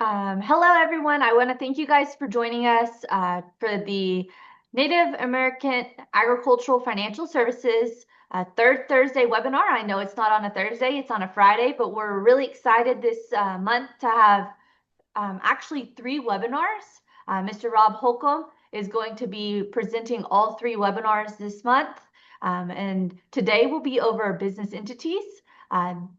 Hello, everyone. I want to thank you guys for joining us for the Native American Agricultural Financial Services third Thursday webinar. I know it's not on a Thursday, it's on a Friday, but we're really excited this month to have actually three webinars. Mr. Rob Holcomb is going to be presenting all three webinars this month. And today will be over business entities. Um,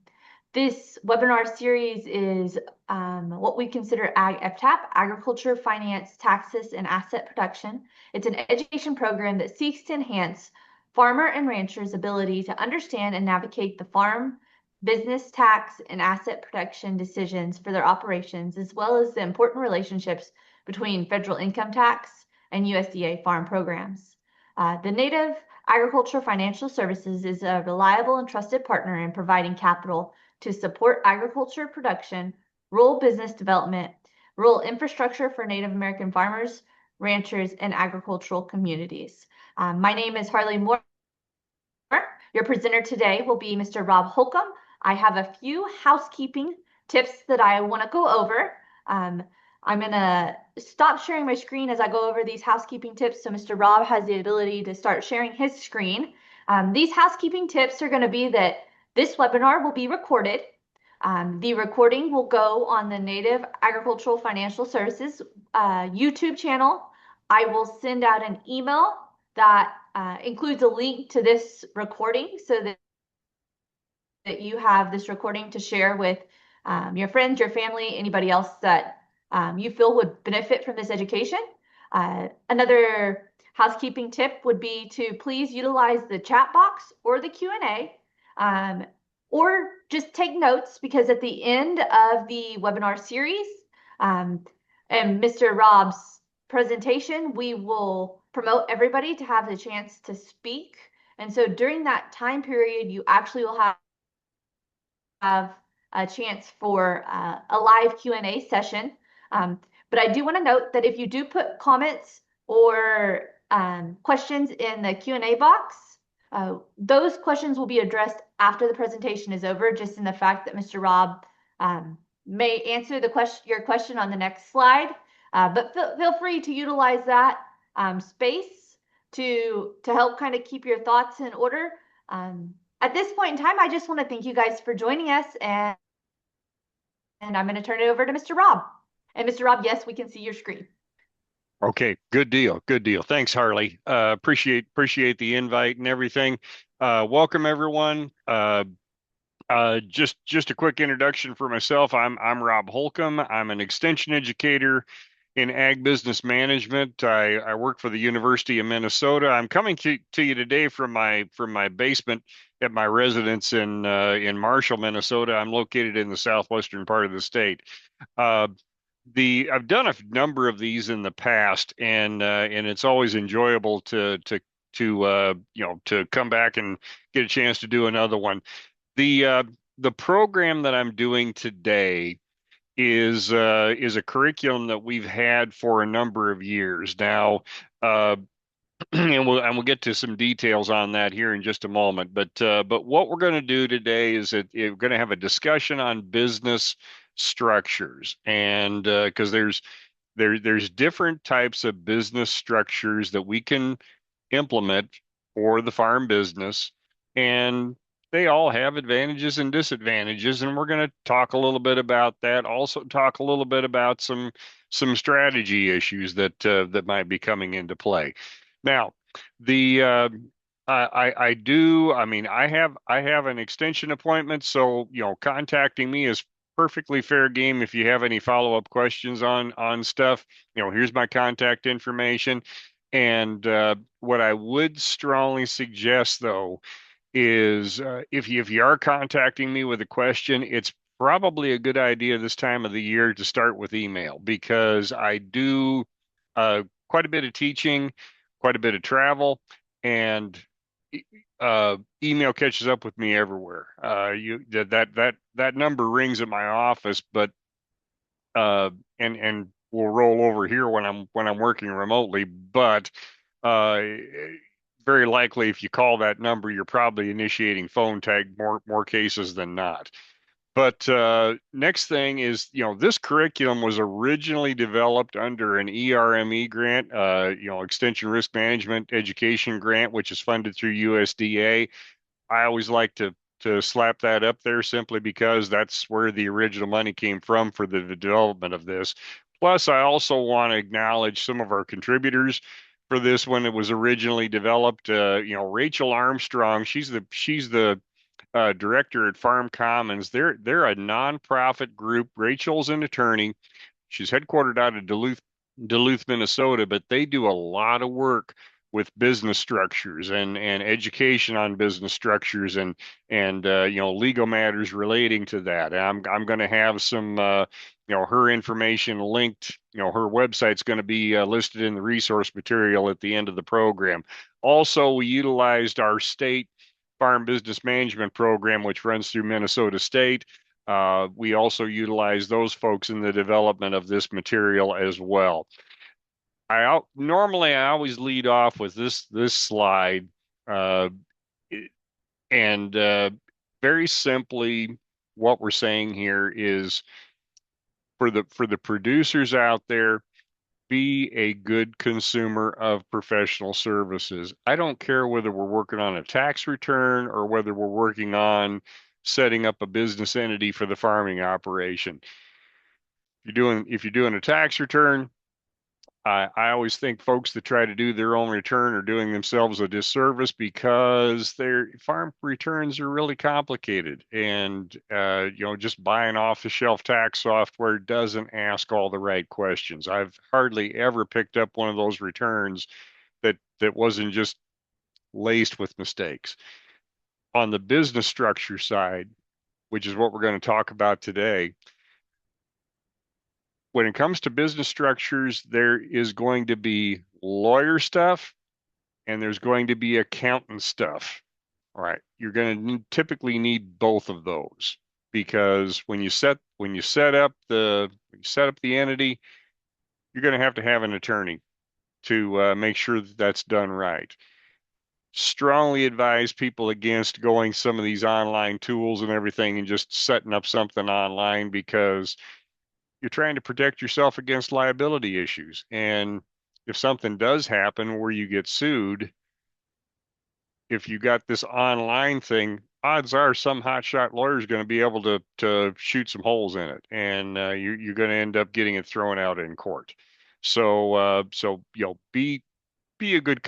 this webinar series is what we consider AgFTAP, Agriculture, Finance, Taxes, and Asset Production. It's an education program that seeks to enhance farmer and ranchers' ability to understand and navigate the farm, business, tax, and asset protection decisions for their operations, as well as the important relationships between federal income tax and USDA farm programs. The Native Agriculture Financial Services is a reliable and trusted partner in providing capital to support agriculture production, rural business development, rural infrastructure for Native American farmers, ranchers, and agricultural communities. My name is Harley Moore. Your presenter today will be Mr. Rob Holcomb. I have a few housekeeping tips that I want to go over. I'm going to stop sharing my screen as I go over these housekeeping tips so Mr. Rob has the ability to start sharing his screen. These housekeeping tips are going to be that this webinar will be recorded. The recording will go on the Native Agricultural Financial Services YouTube channel. I will send out an email that includes a link to this recording so that you have this recording to share with your friends, your family, anybody else that you feel would benefit from this education. Another housekeeping tip would be to please utilize the chat box or the Q&A, or just take notes, because at the end of the webinar series and Mr. Rob's presentation, we will promote everybody to have the chance to speak. And so during that time period, you actually will have a chance for a live Q&A session. But I do want to note that if you do put comments or questions in the Q&A box, those questions will be addressed after the presentation is over, just in the fact that Mr. Rob may answer your question on the next slide. But feel free to utilize that space to help kind of keep your thoughts in order. At this point in time, I just want to thank you guys for joining us, and I'm going to turn it over to Mr. Rob. And Mr. Rob, yes, we can see your screen. Okay, good deal. Good deal. Thanks, Harley. Appreciate the invite and everything. Welcome everyone. Just a quick introduction for myself. I'm Rob Holcomb. I'm an extension educator in ag business management. I work for the University of Minnesota. I'm coming to you today from my basement at my residence in Marshall, Minnesota. I'm located in the southwestern part of the state. I've done a number of these in the past, and it's always enjoyable to come back and get a chance to do another one. The program that I'm doing today is a curriculum that we've had for a number of years now. And we'll get to some details on that here in just a moment. But what we're going to do today is that we're going to have a discussion on business structures, and because there's different types of business structures that we can implement for the farm business, and they all have advantages and disadvantages, and we're going to talk a little bit about that. Also, talk a little bit about some strategy issues that might be coming into play. Now, the I do. I mean, I have an extension appointment, so contacting me is perfectly fair game. If you have any follow-up questions on stuff, here's my contact information. And what I would strongly suggest, though, is if you are contacting me with a question, it's probably a good idea this time of the year to start with email, because I do quite a bit of teaching, quite a bit of travel, and email catches up with me everywhere. That number rings at my office, but and will roll over here when I'm working remotely. But uh, very likely, if you call that number, you're probably initiating phone tag more cases than not. But next thing is, this curriculum was originally developed under an ERME grant, Extension Risk Management Education Grant, which is funded through USDA. I always like to slap that up there simply because that's where the original money came from for the development of this. Plus, I also want to acknowledge some of our contributors for this when it was originally developed. Rachel Armstrong, she's the director at Farm Commons. They're a nonprofit group. Rachel's an attorney. She's headquartered out of Duluth, Minnesota, but they do a lot of work with business structures and education on business structures and legal matters relating to that. And I'm going to have some her information linked. Her website's going to be listed in the resource material at the end of the program. Also, we utilized our state farm business management program, which runs through Minnesota State. We also utilize those folks in the development of this material as well. Normally I always lead off with this slide, uh, and very simply, what we're saying here is for the producers out there, be a good consumer of professional services. I don't care whether we're working on a tax return or whether we're working on setting up a business entity for the farming operation. If you're doing a tax return, I always think folks that try to do their own return are doing themselves a disservice because their farm returns are really complicated, and just buying off the shelf tax software doesn't ask all the right questions. I've hardly ever picked up one of those returns that wasn't just laced with mistakes. On the business structure side, which is what we're going to talk about today, when it comes to business structures, there is going to be lawyer stuff and there's going to be accountant stuff. All right. You're going to typically need both of those because when you set up the entity, you're going to have an attorney to make sure that that's done right. Strongly advise people against going some of these online tools and everything and just setting up something online because you're trying to protect yourself against liability issues. And if something does happen where you get sued, if you got this online thing, odds are some hotshot lawyer is going to be able to shoot some holes in it, and you're going to end up getting it thrown out in court. So be a good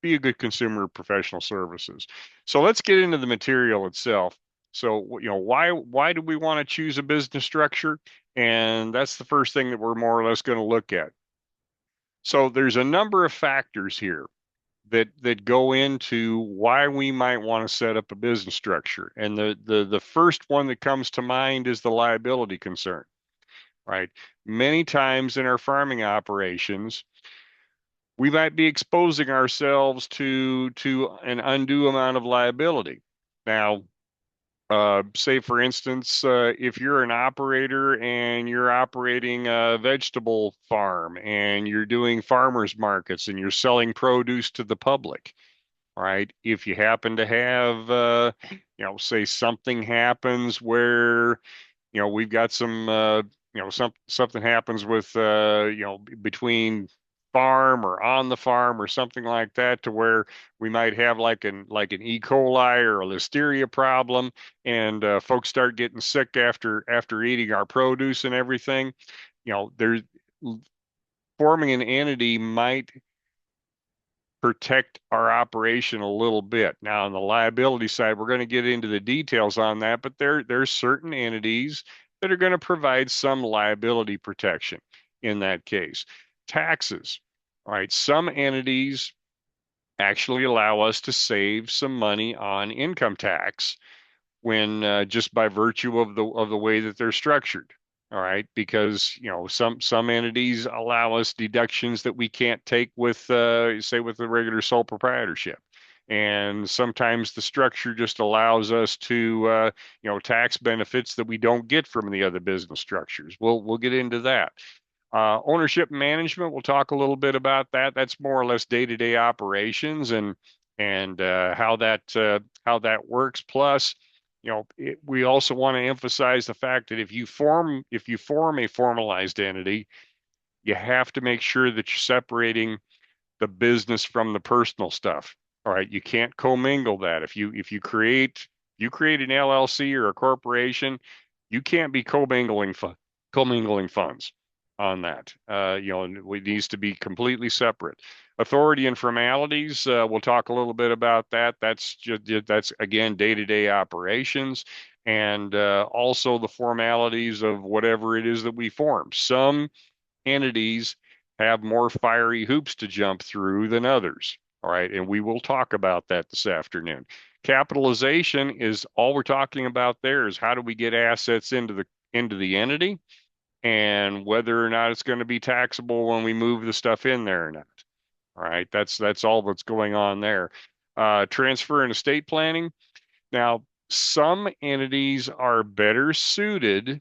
be a good consumer of professional services. So let's get into the material itself. So why do we want to choose a business structure? And that's the first thing that we're more or less going to look at. So there's a number of factors here that go into why we might want to set up a business structure. And the first one that comes to mind is the liability concern, right? Many times in our farming operations, we might be exposing ourselves to an undue amount of liability. Now, say for instance, if you're an operator and you're operating a vegetable farm and you're doing farmers markets and you're selling produce to the public, right? If you happen to have, say something happens where, we've got some, something happens with, between farm or on the farm or something like that to where we might have like an E. coli or a listeria problem, and folks start getting sick after eating our produce and everything. There's forming an entity might protect our operation a little bit. Now, on the liability side, we're going to get into the details on that, but there's certain entities that are going to provide some liability protection in that case. Taxes, all right, some entities actually allow us to save some money on income tax when just by virtue of the way that they're structured. All right, because some entities allow us deductions that we can't take with say with the regular sole proprietorship, and sometimes the structure just allows us to tax benefits that we don't get from the other business structures. We'll get into that. Ownership management, we'll talk a little bit about that. That's more or less day-to-day operations and how that works. Plus, we also want to emphasize the fact that if you form a formalized entity, you have to make sure that you're separating the business from the personal stuff. All right, you can't commingle that. If you create an LLC or a corporation, you can't be commingling funds on that. It needs to be completely separate. Authority and formalities, we'll talk a little bit about that. That's again day-to-day operations, and also the formalities of whatever it is that we form. Some entities have more fiery hoops to jump through than others. All right. And we will talk about that this afternoon. Capitalization is all we're talking about there is how do we get assets into the entity and whether or not it's going to be taxable when we move the stuff in there or not. All right. That's all that's going on there. Transfer and estate planning. Now, some entities are better suited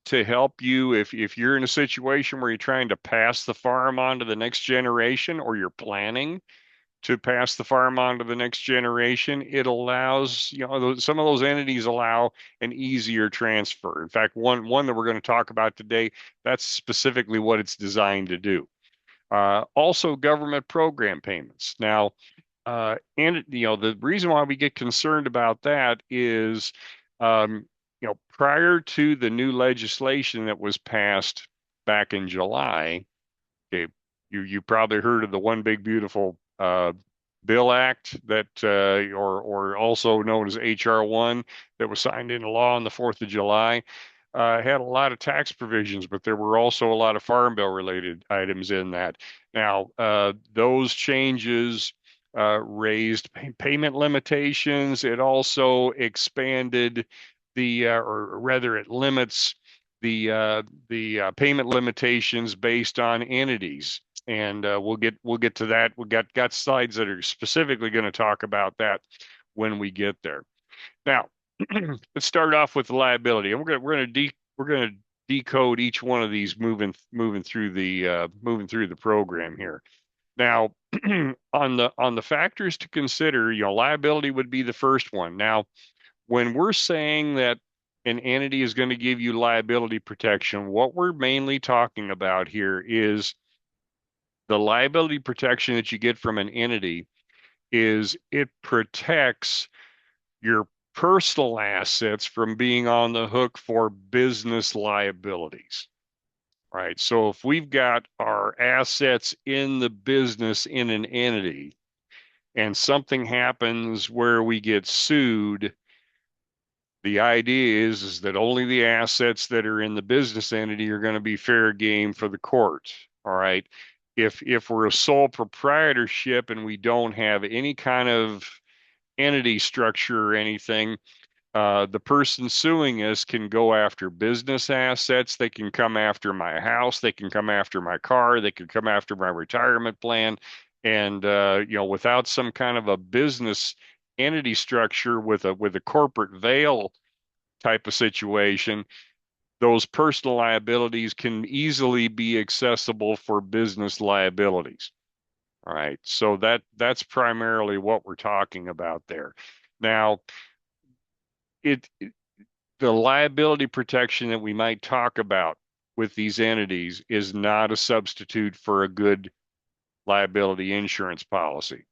to help you if you're in a situation where you're trying to pass the farm on to the next generation or you're planning to pass the farm on to the next generation. It allows, some of those entities allow an easier transfer. In fact, one that we're going to talk about today, that's specifically what it's designed to do. Also government program payments. Now, and the reason why we get concerned about that is, prior to the new legislation that was passed back in July, okay, you probably heard of the One Big Beautiful Bill Act that, or also known as HR1, that was signed into law on the 4th of July. Had a lot of tax provisions, but there were also a lot of farm bill related items in that. Now, those changes raised payment limitations. It also expanded or rather, it limits the payment limitations based on entities, and we'll get to that. We got slides that are specifically going to talk about that when we get there. Now, let's start off with the liability, and we're gonna decode each one of these moving through the program here. Now, on the factors to consider, liability would be the first one. Now, when we're saying that an entity is going to give you liability protection, what we're mainly talking about here is the liability protection that you get from an entity is it protects your personal assets from being on the hook for business liabilities. Right. So if we've got our assets in the business in an entity and something happens where we get sued, the idea is that only the assets that are in the business entity are going to be fair game for the court. All right. If we're a sole proprietorship and we don't have any kind of entity structure or anything, the person suing us can go after business assets. They can come after my house. They can come after my car. They can come after my retirement plan. And without some kind of a business entity structure with a corporate veil type of situation, those personal liabilities can easily be accessible for business liabilities. All right. So that's primarily what we're talking about there. Now, it the liability protection that we might talk about with these entities is not a substitute for a good liability insurance policy.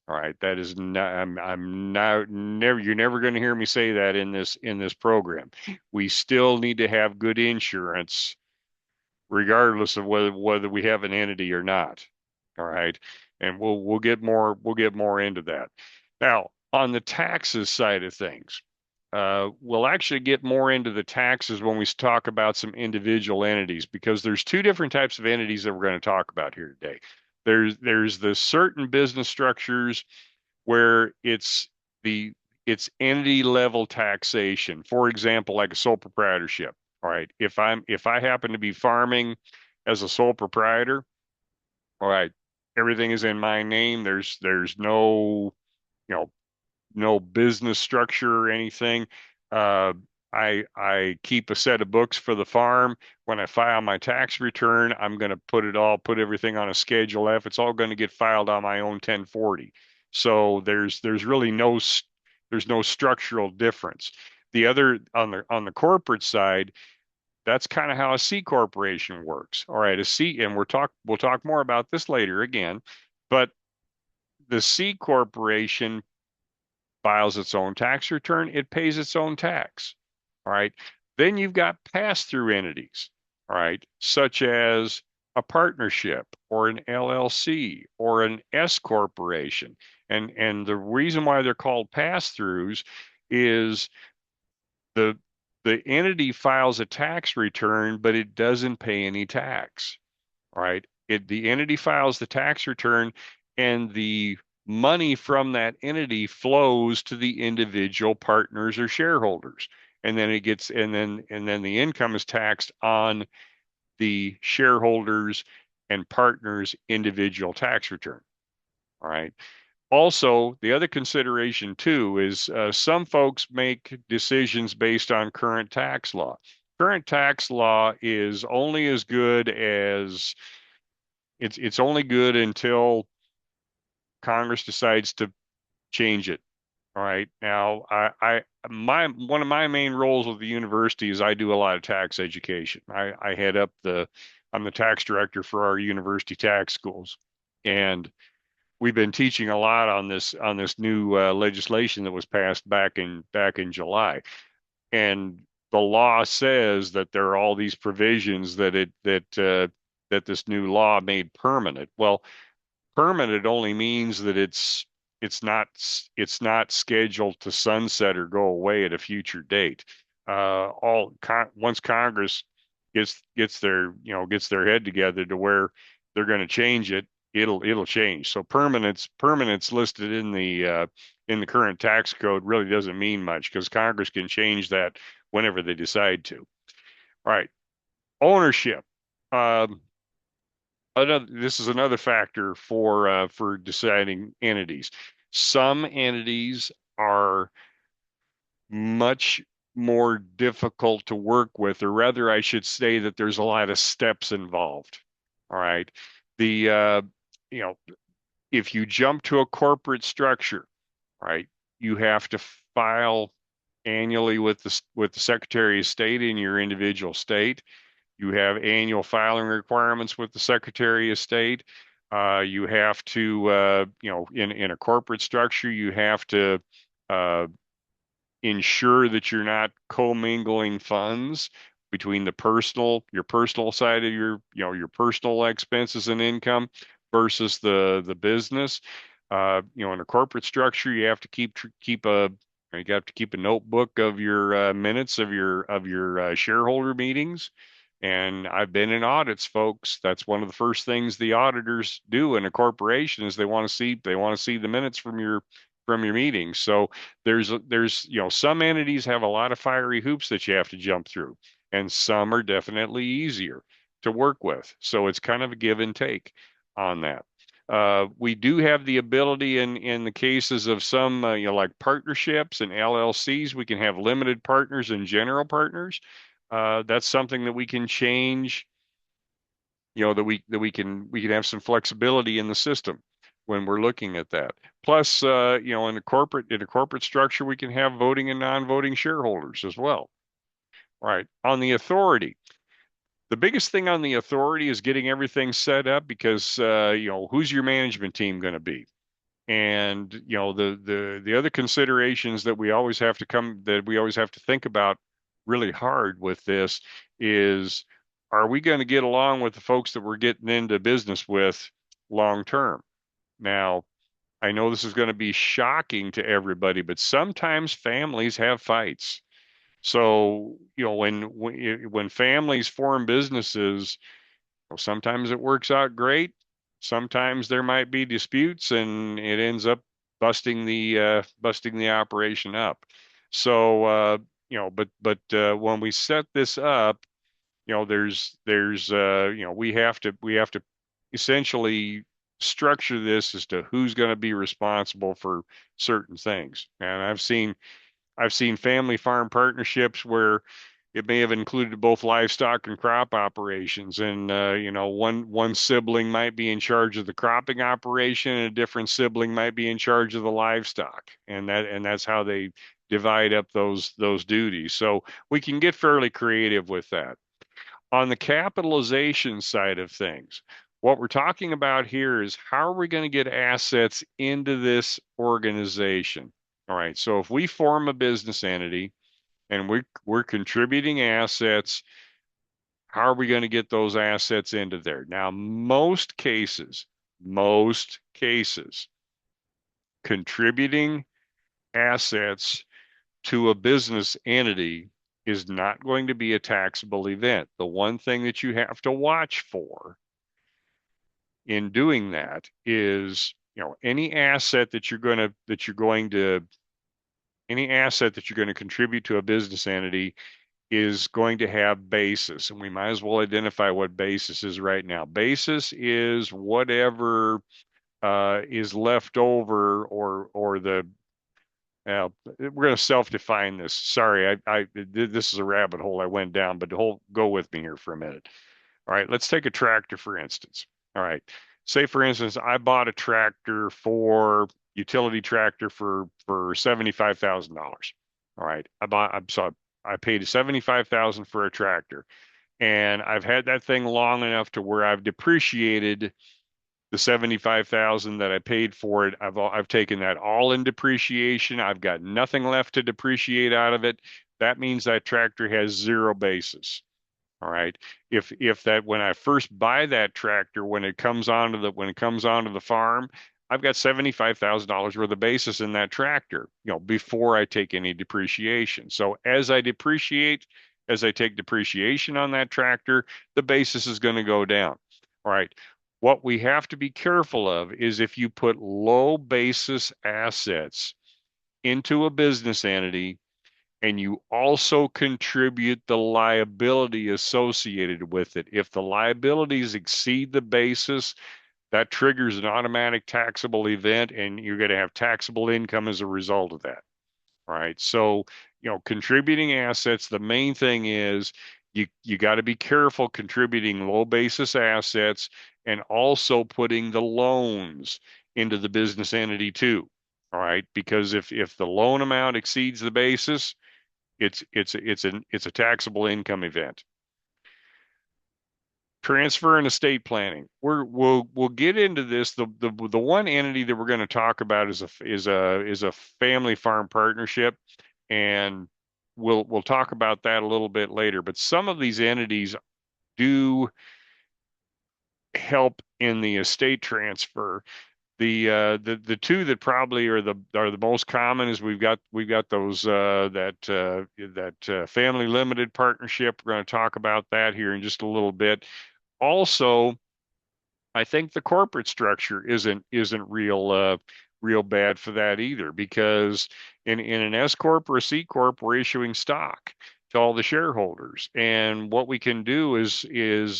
All right, that is not. I'm not never. You're never going to hear me say that in this program. We still need to have good insurance, regardless of whether we have an entity or not. All right, and we'll get more into that. Now, on the taxes side of things, we'll actually get more into the taxes when we talk about some individual entities, because there's two different types of entities that we're going to talk about here today. There's the certain business structures where it's entity level taxation. For example, like a sole proprietorship. All right, if I happen to be farming as a sole proprietor, all right, everything is in my name. There's no, you know no business structure or anything. Uh, I keep a set of books for the farm. When I file my tax return, I'm going to put everything on a Schedule F. It's all going to get filed on my own 1040. So there's really There's no structural difference. The other on the corporate side, that's kind of how a C corporation works. All right, a C, and we'll talk more about this later again, but the C corporation files its own tax return, it pays its own tax. All right. Then you've got pass-through entities, all right, such as a partnership or an LLC or an S corporation. And the reason why they're called pass-throughs is the the entity files a tax return, but it doesn't pay any tax. Right? The entity files the tax return, and the money from that entity flows to the individual partners or shareholders. And then it gets, and then the income is taxed on the shareholders and partners' individual tax return. All right. Also, the other consideration too is some folks make decisions based on current tax law. Current tax law is only as good as it's only good until Congress decides to change it. All right. Now, my one of my main roles with the university is I do a lot of tax education. I head up I'm the tax director for our university tax schools, and we've been teaching a lot on this new legislation that was passed back in July. And the law says that there are all these provisions that this new law made permanent. Well, permanent only means that it's not scheduled to sunset or go away at a future date. Once Congress gets their head together to where they're going to change it, it'll change. So permanence listed in the current tax code really doesn't mean much because Congress can change that whenever they decide to. All right, ownership. Um, this is another factor for deciding entities. Some entities are much more difficult to work with, or rather, I should say that there's a lot of steps involved. All right. The you know, if you jump to a corporate structure, right, you have to file annually with the Secretary of State in your individual state. You have annual filing requirements with the Secretary of State. You have to, in a corporate structure, you have to uh, ensure that you're not commingling funds between your personal side of your personal expenses and income versus the business. In a corporate structure, you have to you have to keep a notebook of your minutes of your shareholder meetings. And I've been in audits, folks. That's one of the first things the auditors do in a corporation is they want to see the minutes from your meetings. So there's some entities have a lot of fiery hoops that you have to jump through, and some are definitely easier to work with. So it's kind of a give and take on that. We do have the ability in the cases of some like partnerships and LLCs, we can have limited partners and general partners. That's something that we can change, that we can have some flexibility in the system when we're looking at that. Plus, in a corporate structure, we can have voting and non-voting shareholders as well. Right. On the authority, the biggest thing on the authority is getting everything set up because who's your management team going to be? And the other considerations that we always have to think about really hard with this is, are we going to get along with the folks that we're getting into business with long term? Now, I know this is going to be shocking to everybody, but sometimes families have fights. So, when families form businesses, sometimes it works out great. Sometimes there might be disputes and it ends up busting the operation up. So when we set this up, we have to essentially structure this as to who's going to be responsible for certain things. And I've seen family farm partnerships where it may have included both livestock and crop operations. And one sibling might be in charge of the cropping operation, and a different sibling might be in charge of the livestock. And that's how they divide up those duties. So we can get fairly creative with that. On the capitalization side of things, what we're talking about here is how are we going to get assets into this organization? All right. So if we form a business entity and we're contributing assets, how are we going to get those assets into there? Now, most cases, contributing assets to a business entity is not going to be a taxable event. The one thing that you have to watch for in doing that is, any asset that you're going to contribute to a business entity is going to have basis, and we might as well identify what basis is right now. Basis is whatever is left over, or the we're going to self-define this. Sorry, this is a rabbit hole I went down, but go with me here for a minute. All right, let's take a tractor for instance. All right, say for instance, I bought a tractor for utility tractor for $75,000. All right, I paid 75,000 for a tractor, and I've had that thing long enough to where I've depreciated the 75,000 that I paid for it. I've taken that all in depreciation. I've got nothing left to depreciate out of it. That means that tractor has zero basis. All right. If that when I first buy that tractor, when it comes onto the farm, I've got $75,000 worth of basis in that tractor, before I take any depreciation. So as I take depreciation on that tractor, the basis is going to go down. All right. What we have to be careful of is if you put low basis assets into a business entity, and you also contribute the liability associated with it. If the liabilities exceed the basis, that triggers an automatic taxable event, and you're going to have taxable income as a result of that. All right. So, contributing assets, the main thing is you got to be careful contributing low basis assets and also putting the loans into the business entity too. All right. Because if the loan amount exceeds the basis, it's a taxable income event. Transfer and estate planning. We'll get into this. The one entity that we're going to talk about is a family farm partnership, and we'll talk about that a little bit later. But some of these entities do help in the estate transfer. The two that probably are the most common is we've got those that family limited partnership. We're going to talk about that here in just a little bit. Also, I think the corporate structure isn't real bad for that either, because in an S corp or a C corp, we're issuing stock to all the shareholders, and what we can do is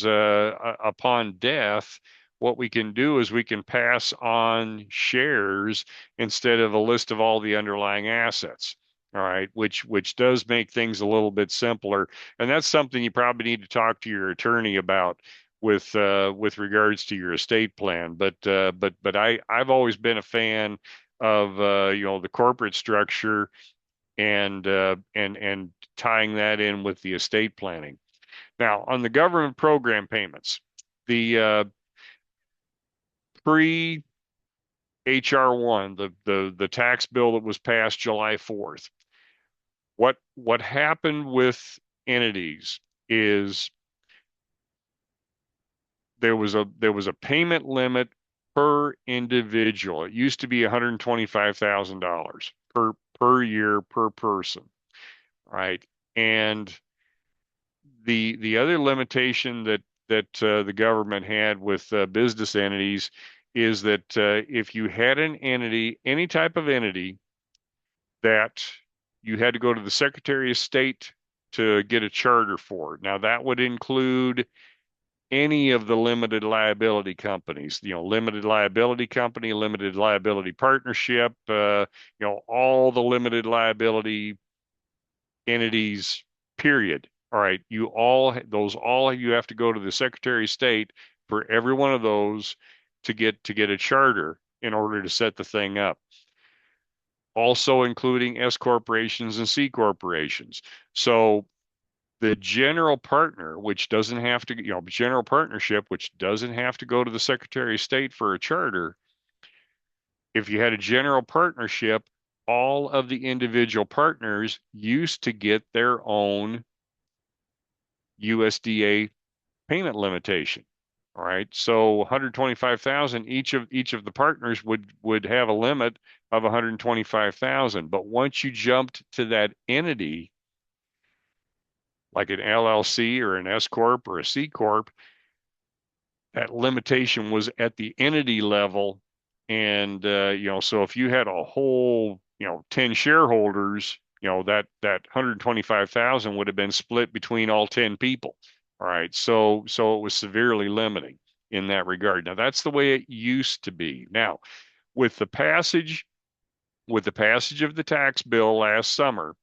upon death, what we can do is we can pass on shares instead of a list of all the underlying assets. All right, which does make things a little bit simpler, and that's something you probably need to talk to your attorney about with regards to your estate plan. But I've always been a fan of the corporate structure, and tying that in with the estate planning. Now, on the government program payments, the pre HR1, the tax bill that was passed July 4th, what happened with entities is there was a payment limit per individual. It used to be $125,000 per year per person, right? And the other limitation that the government had with business entities is that if you had an entity, any type of entity, that you had to go to the Secretary of State to get a charter for. Now that would include any of the limited liability companies, limited liability company, limited liability partnership, all the limited liability entities, period. All right, you have to go to the Secretary of State for every one of those to get a charter in order to set the thing up. Also including S corporations and C corporations. So the general partner, which doesn't have to, general partnership, which doesn't have to go to the Secretary of State for a charter. If you had a general partnership, all of the individual partners used to get their own USDA payment limitation. All right. So 125,000 each of the partners would have a limit of 125,000. But once you jumped to that entity, like an LLC or an S corp or a C corp, that limitation was at the entity level. And so if you had a whole, 10 shareholders, that 125,000 would have been split between all 10 people. All right. So it was severely limiting in that regard. Now that's the way it used to be. Now, with the passage with the passage of the tax bill last summer,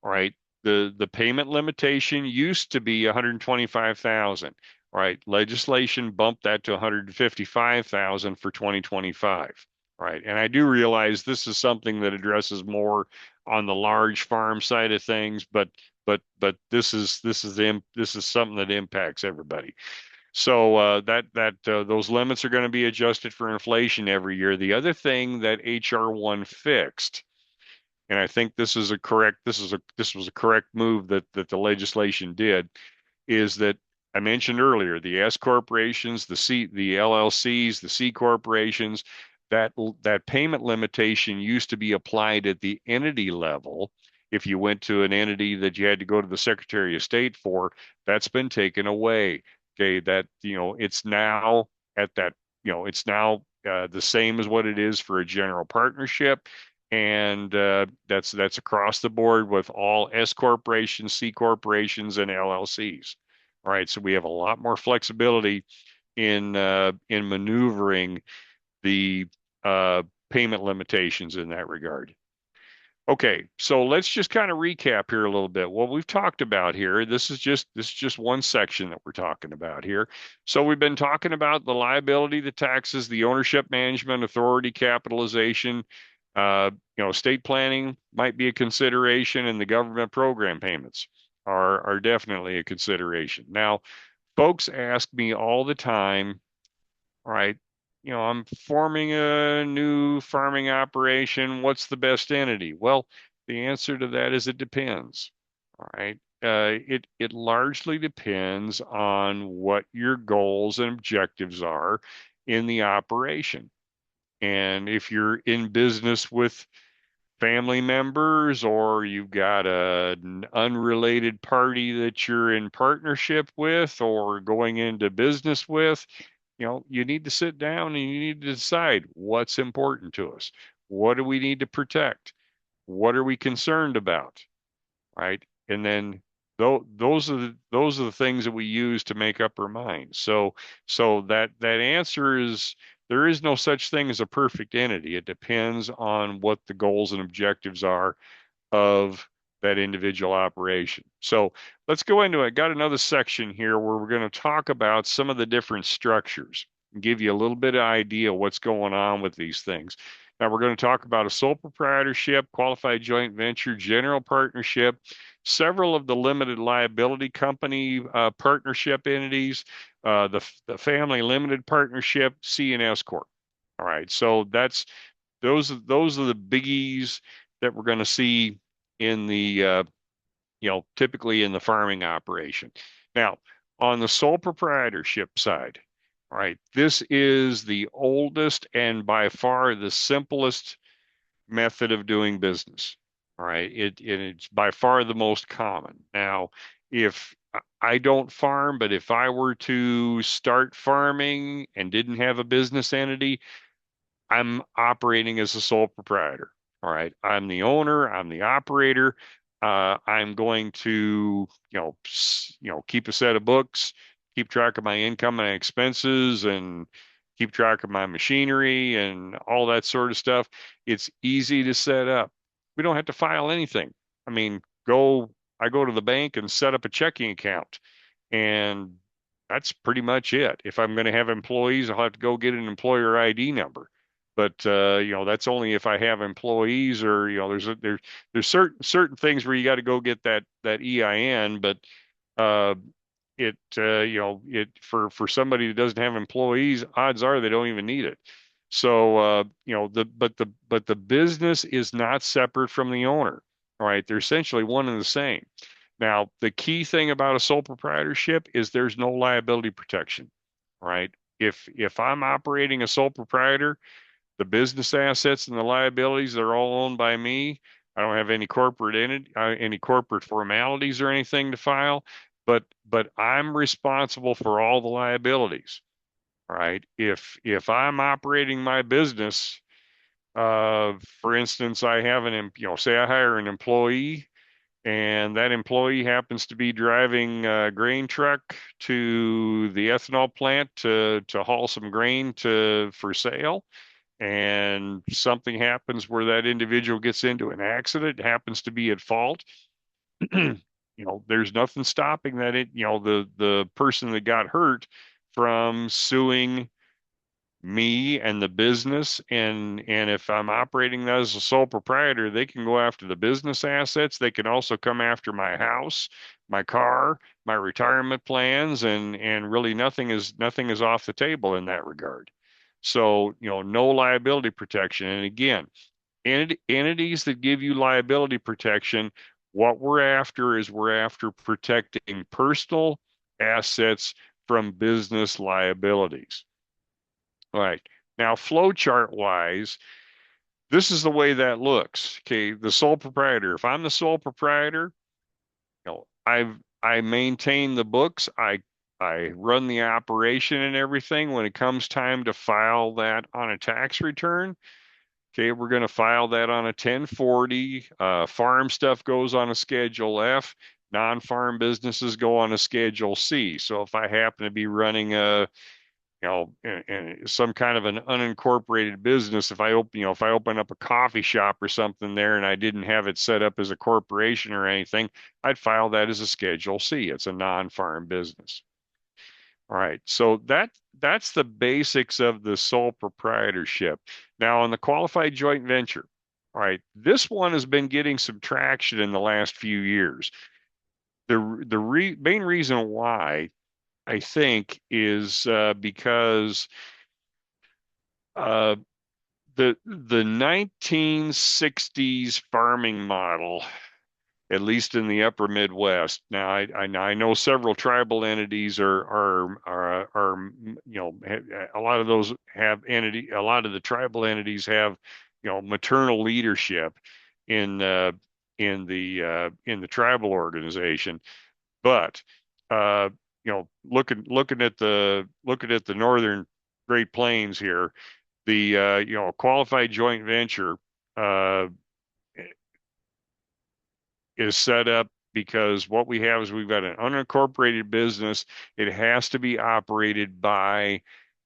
all right, the payment limitation used to be 125,000. All right, legislation bumped that to 155,000 for 2025. All right, and I do realize this is something that addresses more on the large farm side of things, but this is something that impacts everybody. So those limits are going to be adjusted for inflation every year. The other thing that HR1 fixed, and I think this was a correct move that the legislation did, is that I mentioned earlier, the S corporations, the LLCs, the C corporations, that that payment limitation used to be applied at the entity level. If you went to an entity that you had to go to the Secretary of State for, that's been taken away. Okay, that it's now at that it's now the same as what it is for a general partnership, and that's across the board with all S corporations, C corporations, and LLCs. All right, so we have a lot more flexibility in maneuvering the uh, payment limitations in that regard. Okay, so let's just kind of recap here a little bit. What we've talked about here, this is just one section that we're talking about here. So we've been talking about the liability, the taxes, the ownership management authority, capitalization. State planning might be a consideration, and the government program payments are definitely a consideration. Now, folks ask me all the time, all right, I'm forming a new farming operation. What's the best entity? Well, the answer to that is it depends. All right. It largely depends on what your goals and objectives are in the operation. And if you're in business with family members, or you've got an unrelated party that you're in partnership with or going into business with, you need to sit down and you need to decide what's important to us. What do we need to protect? What are we concerned about? Right? And then those are the things that we use to make up our mind. So that answer is, there is no such thing as a perfect entity. It depends on what the goals and objectives are of that individual operation. So let's go into it. Got another section here where we're going to talk about some of the different structures and give you a little bit of idea what's going on with these things. Now we're going to talk about a sole proprietorship, qualified joint venture, general partnership, several of the limited liability company partnership entities, the family limited partnership, C and S corp. All right, so those are the biggies that we're going to see in the typically in the farming operation. Now, on the sole proprietorship side, all right, this is the oldest and by far the simplest method of doing business. All right, it's by far the most common. Now, if I don't farm, but if I were to start farming and didn't have a business entity, I'm operating as a sole proprietor. All right. I'm the owner, I'm the operator. I'm going to, keep a set of books, keep track of my income and expenses, and keep track of my machinery and all that sort of stuff. It's easy to set up. We don't have to file anything. I mean, go I go to the bank and set up a checking account. And that's pretty much it. If I'm going to have employees, I'll have to go get an employer ID number. But that's only if I have employees, or there's certain things where you got to go get that EIN. But uh, it for somebody that doesn't have employees, odds are they don't even need it. So the business is not separate from the owner. All right, they're essentially one and the same. Now, the key thing about a sole proprietorship is there's no liability protection. All right. If I'm operating a sole proprietor, the business assets and the liabilities, they're all owned by me. I don't have any corporate formalities or anything to file, but I'm responsible for all the liabilities. All right. If I'm operating my business, for instance, I have say I hire an employee, and that employee happens to be driving a grain truck to the ethanol plant to haul some grain to for sale, and something happens where that individual gets into an accident, happens to be at fault. There's nothing stopping the person that got hurt from suing me and the business. And if I'm operating that as a sole proprietor, they can go after the business assets. They can also come after my house, my car, my retirement plans, and really nothing is off the table in that regard. So, no liability protection. And again, entities that give you liability protection, what we're after protecting personal assets from business liabilities. All right. Now, flow chart wise, this is the way that looks. Okay. The sole proprietor. If I'm the sole proprietor, I maintain the books. I run the operation and everything. When it comes time to file that on a tax return, okay, we're going to file that on a 1040. Farm stuff goes on a Schedule F. Non-farm businesses go on a Schedule C. So if I happen to be running and some kind of an unincorporated business, if I open up a coffee shop or something there and I didn't have it set up as a corporation or anything, I'd file that as a Schedule C. It's a non-farm business. All right. So that's the basics of the sole proprietorship. Now, on the qualified joint venture, all right, this one has been getting some traction in the last few years. The main reason why, I think, is because uh, the 1960s farming model, at least in the upper Midwest. Now, I know several tribal entities a lot of those have a lot of the tribal entities have maternal leadership in uh, in the tribal organization. But uh, looking at the northern Great Plains here, the qualified joint venture uh, is set up because what we have is we've got an unincorporated business. It has to be operated by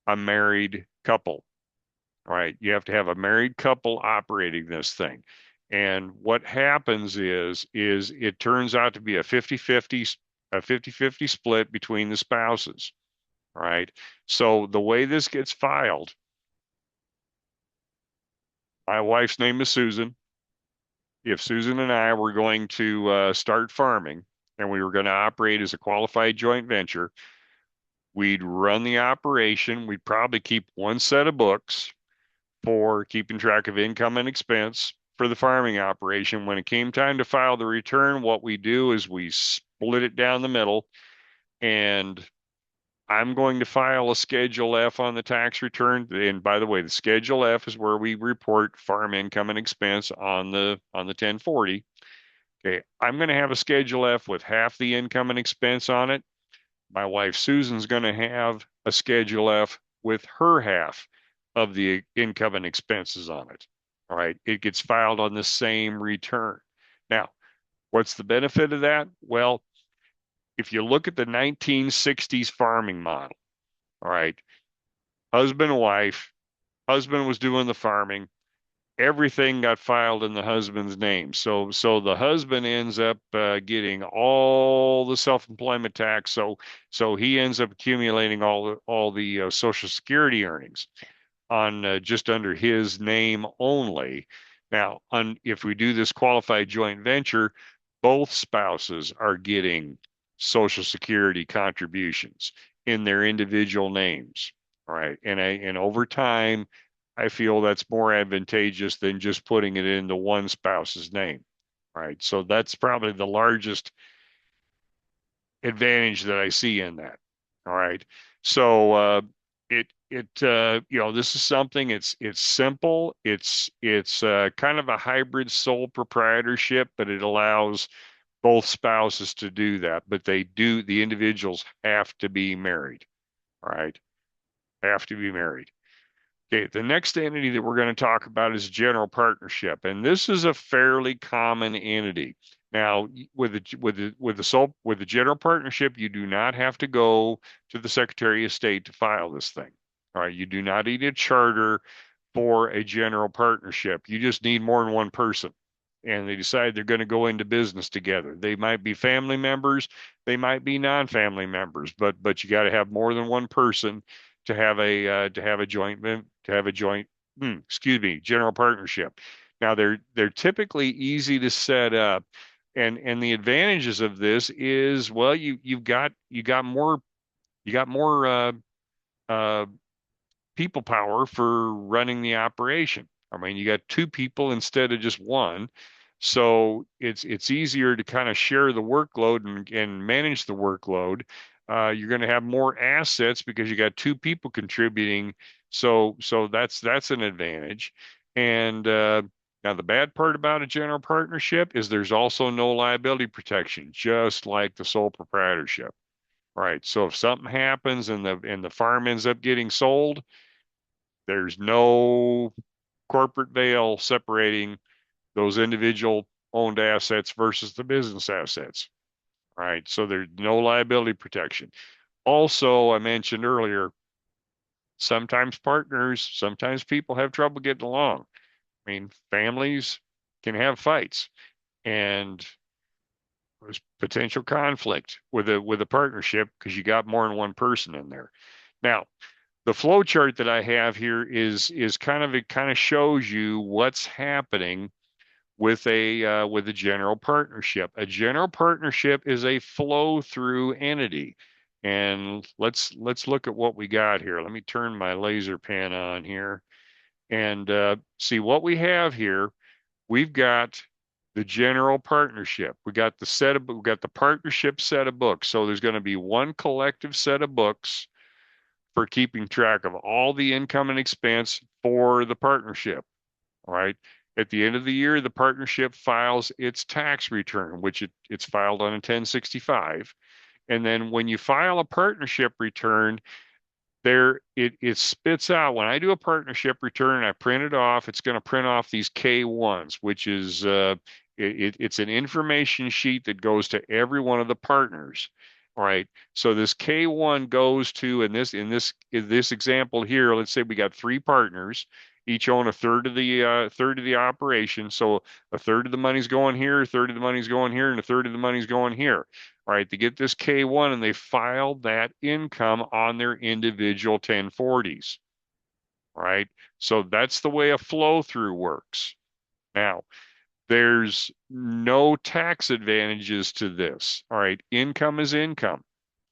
a married couple. All right. You have to have a married couple operating this thing. And what happens is it turns out to be a 50-50 split between the spouses. All right. So the way this gets filed, my wife's name is Susan. If Susan and I were going to start farming and we were going to operate as a qualified joint venture, we'd run the operation. We'd probably keep one set of books for keeping track of income and expense for the farming operation. When it came time to file the return, what we do is we split it down the middle, and I'm going to file a Schedule F on the tax return. And by the way, the Schedule F is where we report farm income and expense on the 1040. Okay, I'm going to have a Schedule F with half the income and expense on it. My wife Susan's going to have a Schedule F with her half of the income and expenses on it. All right, it gets filed on the same return. Now, what's the benefit of that? Well, if you look at the 1960s farming model, all right, husband and wife, husband was doing the farming, everything got filed in the husband's name. So the husband ends up getting all the self-employment tax. So he ends up accumulating all the Social Security earnings on just under his name only. Now, if we do this qualified joint venture, both spouses are getting Social Security contributions in their individual names. All right. And over time, I feel that's more advantageous than just putting it into one spouse's name. Right. So that's probably the largest advantage that I see in that. All right. So this is something, it's simple. It's kind of a hybrid sole proprietorship, but it allows both spouses to do that. But the individuals have to be married. All right. Have to be married. Okay, the next entity that we're going to talk about is general partnership, and this is a fairly common entity. Now, with the general partnership, you do not have to go to the Secretary of State to file this thing. All right, you do not need a charter for a general partnership. You just need more than one person. And they decide they're going to go into business together. They might be family members, they might be non-family members, but you got to have more than one person to have a joint general partnership. Now they're typically easy to set up, and the advantages of this is, well, you got more uh, people power for running the operation. I mean, you got two people instead of just one. So it's easier to kind of share the workload and manage the workload. You're going to have more assets because you got two people contributing. So that's an advantage. And now the bad part about a general partnership is there's also no liability protection, just like the sole proprietorship. Right. So if something happens and the farm ends up getting sold, there's no corporate veil separating those individual owned assets versus the business assets, right? So there's no liability protection. Also, I mentioned earlier, sometimes people have trouble getting along. I mean, families can have fights, and there's potential conflict with a partnership because you got more than one person in there. Now, the flow chart that I have here is it kind of shows you what's happening with a general partnership. A general partnership is a flow through entity. And let's look at what we got here. Let me turn my laser pen on here and see what we have here. We've got the general partnership. We got the partnership set of books. So there's going to be one collective set of books for keeping track of all the income and expense for the partnership. All right. At the end of the year, the partnership files its tax return, which it's filed on a 1065. And then when you file a partnership return, it spits out. When I do a partnership return and I print it off, it's going to print off these K1s, which is it's an information sheet that goes to every one of the partners. All right. So this K1 goes to, in this example here, let's say we got three partners, each own a third of the operation. So a third of the money's going here, a third of the money's going here, and a third of the money's going here. All right, they get this K1 and they file that income on their individual 1040s. All right, so that's the way a flow through works. Now, there's no tax advantages to this. All right, income is income.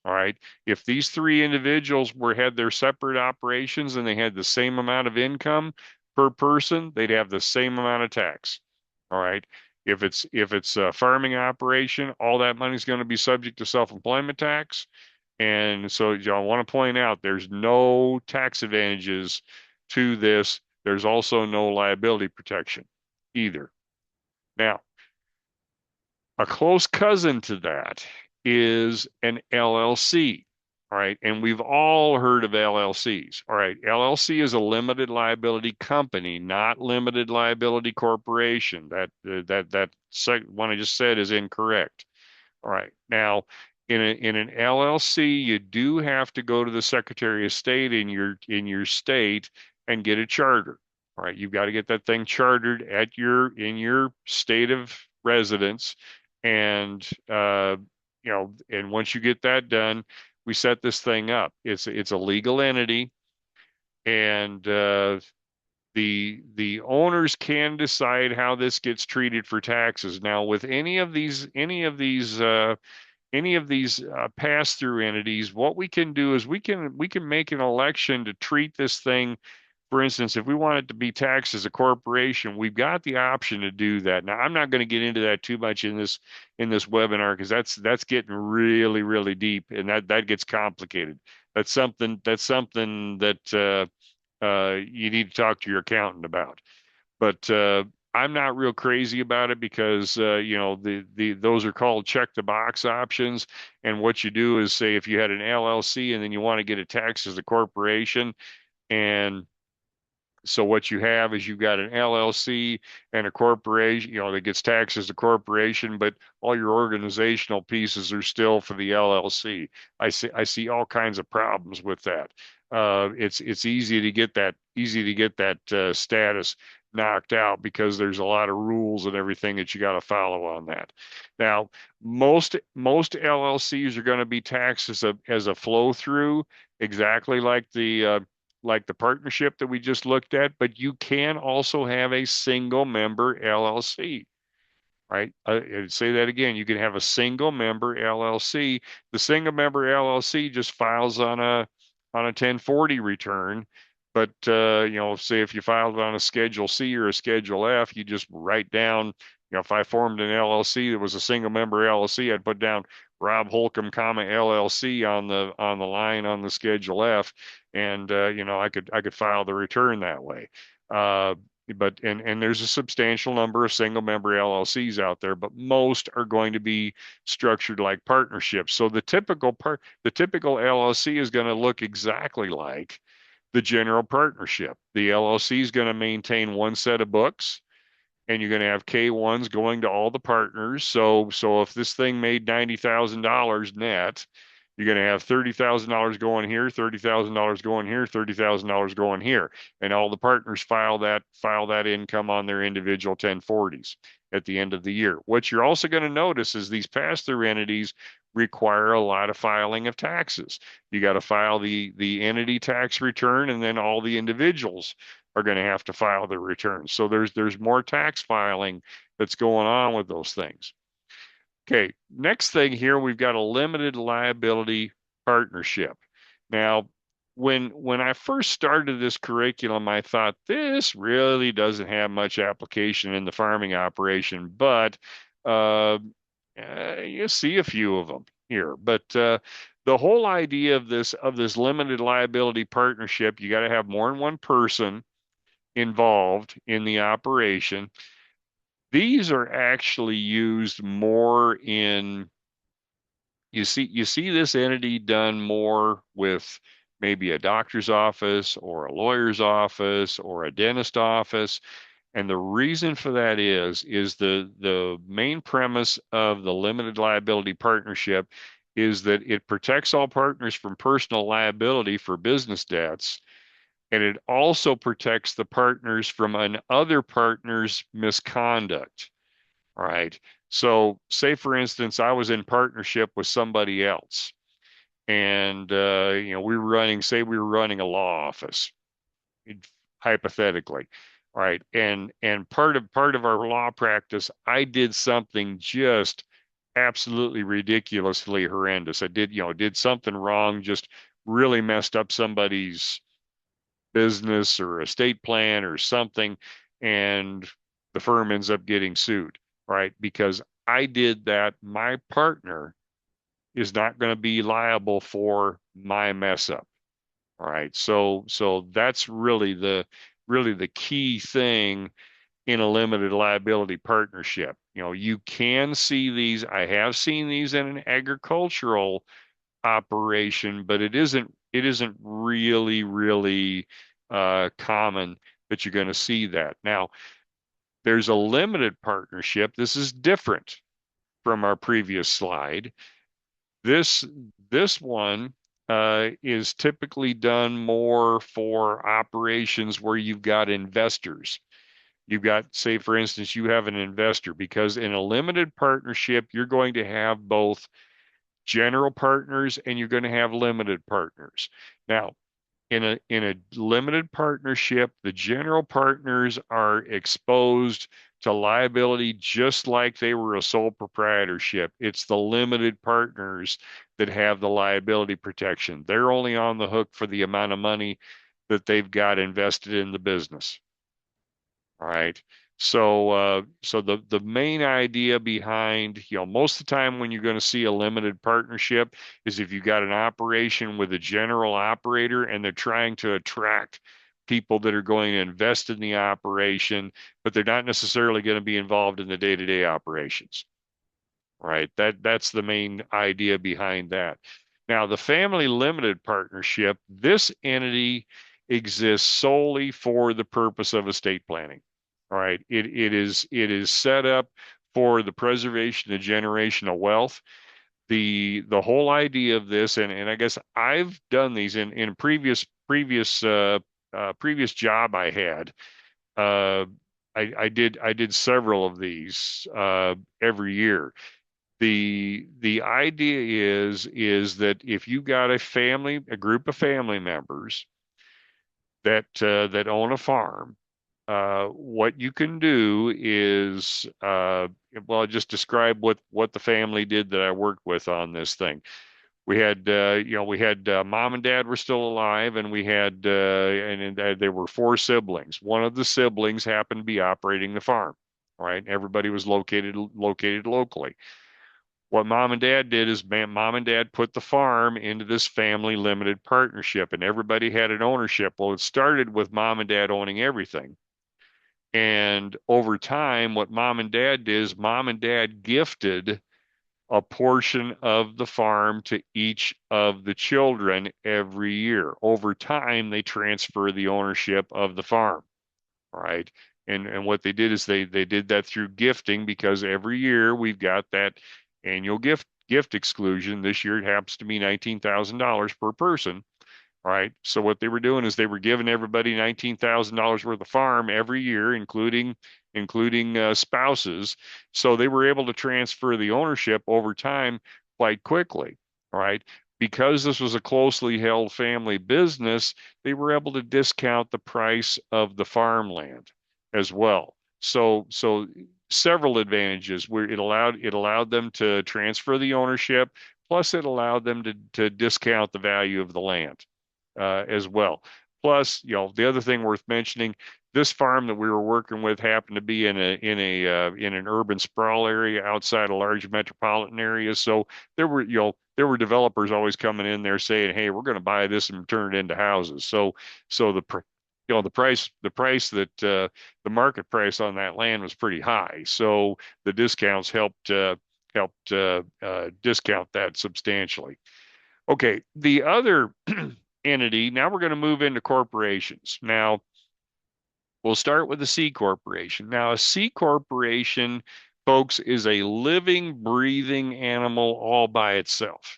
All right, if these three individuals had their separate operations and they had the same amount of income per person, they'd have the same amount of tax. All right. If it's a farming operation, all that money is going to be subject to self-employment tax. And so I want to point out there's no tax advantages to this. There's also no liability protection either. Now, a close cousin to that is an LLC. All right. And we've all heard of LLCs. All right. LLC is a limited liability company, not limited liability corporation. That one I just said is incorrect. All right. Now, in an LLC, you do have to go to the Secretary of State in your state and get a charter. All right, you've got to get that thing chartered at in your state of residence, and and once you get that done, we set this thing up. It's a legal entity, and the owners can decide how this gets treated for taxes. Now, with any of these pass-through entities, what we can do is we can make an election to treat this thing. For instance, if we want it to be taxed as a corporation, we've got the option to do that. Now, I'm not going to get into that too much in this webinar because that's getting really, really deep, and that gets complicated. That's something that you need to talk to your accountant about. But I'm not real crazy about it because the those are called check the box options. And what you do is say if you had an LLC and then you want to get it taxed as a corporation, and so what you have is you've got an LLC and a corporation, that gets taxed as a corporation, but all your organizational pieces are still for the LLC. I see all kinds of problems with that. It's easy to get that status knocked out because there's a lot of rules and everything that you got to follow on that. Now, most LLCs are going to be taxed as a flow through, exactly like the partnership that we just looked at, but you can also have a single member LLC, right? Say that again. You can have a single member LLC. The single member LLC just files on a 1040 return, but say if you filed on a Schedule C or a Schedule F, you just write down, if I formed an LLC that was a single member LLC, I'd put down Rob Holcomb, comma LLC on the line on the Schedule F, and I could file the return that way. Uh, but there's a substantial number of single member LLCs out there, but most are going to be structured like partnerships. So the typical LLC is going to look exactly like the general partnership. The LLC is going to maintain one set of books, and you're going to have K1s going to all the partners. So if this thing made $90,000 net, you're going to have $30,000 going here, $30,000 going here, $30,000 going here, and all the partners file that income on their individual 1040s at the end of the year. What you're also going to notice is these pass-through entities require a lot of filing of taxes. You got to file the entity tax return, and then all the individuals are going to have to file their returns. So there's more tax filing that's going on with those things. Okay, next thing here, we've got a limited liability partnership. Now, when I first started this curriculum, I thought this really doesn't have much application in the farming operation, but uh, you see a few of them here. But the whole idea of this limited liability partnership, you got to have more than one person involved in the operation. These are actually used more in, you see this entity done more with maybe a doctor's office or a lawyer's office or a dentist office. And the reason for that is the main premise of the limited liability partnership is that it protects all partners from personal liability for business debts, and it also protects the partners from an other partner's misconduct. All right. So, say for instance, I was in partnership with somebody else, and we were running a law office, hypothetically. All right. And part of our law practice, I did something just absolutely ridiculously horrendous. I did something wrong, just really messed up somebody's business or estate plan or something, and the firm ends up getting sued, right? Because I did that. My partner is not going to be liable for my mess up. All right. So that's really the key thing in a limited liability partnership. You can see these. I have seen these in an agricultural operation, but it isn't really common that you're going to see that. Now, there's a limited partnership. This is different from our previous slide. This this one is typically done more for operations where you've got investors. You've got, say, for instance, you have an investor because in a limited partnership, you're going to have both general partners and you're going to have limited partners. Now, in a limited partnership, the general partners are exposed to liability just like they were a sole proprietorship. It's the limited partners that have the liability protection. They're only on the hook for the amount of money that they've got invested in the business. All right. So the main idea behind, most of the time when you're going to see a limited partnership is if you've got an operation with a general operator and they're trying to attract people that are going to invest in the operation, but they're not necessarily going to be involved in the day-to-day operations. Right. That's the main idea behind that. Now, the family limited partnership, this entity exists solely for the purpose of estate planning. All right. It is set up for the preservation of generational wealth. The whole idea of this, and I guess I've done these in previous job I had. Uh, I did several of these every year. The idea is that if you got a group of family members that own a farm, what you can do is, well, I'll just describe what the family did that I worked with on this thing. We had mom and dad were still alive, and we had and there were four siblings. One of the siblings happened to be operating the farm. All right, everybody was located locally. What mom and dad did is mom and dad put the farm into this family limited partnership, and everybody had an ownership. Well, it started with mom and dad owning everything. And over time, what mom and dad did is mom and dad gifted a portion of the farm to each of the children every year. Over time, they transfer the ownership of the farm. Right. And what they did is they did that through gifting because every year we've got that annual gift exclusion. This year it happens to be $19,000 per person. Right. So what they were doing is they were giving everybody $19,000 worth of farm every year, including spouses. So they were able to transfer the ownership over time quite quickly. Right. Because this was a closely held family business, they were able to discount the price of the farmland as well. So several advantages where it allowed them to transfer the ownership, plus it allowed them to discount the value of the land as well. Plus, the other thing worth mentioning, this farm that we were working with happened to be in an urban sprawl area outside a large metropolitan area. So there were developers always coming in there saying, "Hey, we're going to buy this and turn it into houses." So the price that the market price on that land was pretty high. So the discounts helped discount that substantially. Okay, the other entity, now we're going to move into corporations. Now, we'll start with a C corporation. Now, a C corporation, folks, is a living, breathing animal all by itself.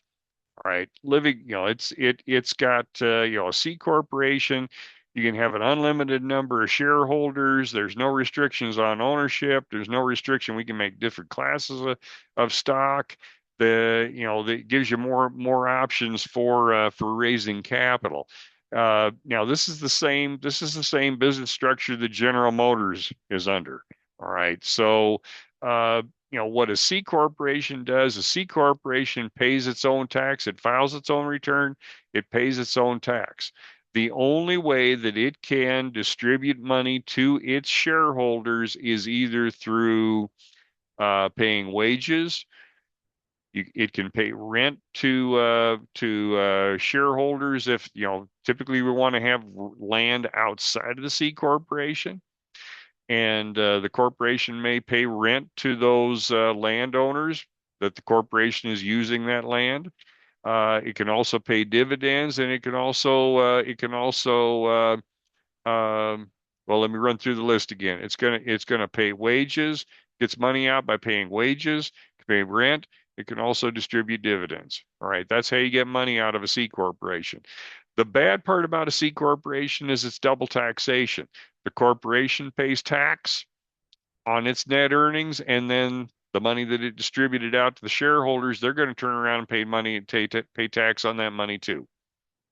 All right, living, it's got a C corporation. You can have an unlimited number of shareholders. There's no restrictions on ownership. There's no restriction. We can make different classes of stock. That gives you more options for raising capital. Now this is the same business structure that General Motors is under. All right, so uh, what a C corporation does, a C corporation pays its own tax, it files its own return, it pays its own tax. The only way that it can distribute money to its shareholders is either through paying wages. It can pay rent to shareholders if typically we want to have land outside of the C corporation, and the corporation may pay rent to those landowners that the corporation is using that land. It can also pay dividends, and it can also well, let me run through the list again. It's gonna pay wages, gets money out by paying wages, can pay rent, It can also distribute dividends. All right, that's how you get money out of a C corporation. The bad part about a C corporation is it's double taxation. The corporation pays tax on its net earnings, and then the money that it distributed out to the shareholders, they're going to turn around and pay money and pay tax on that money too.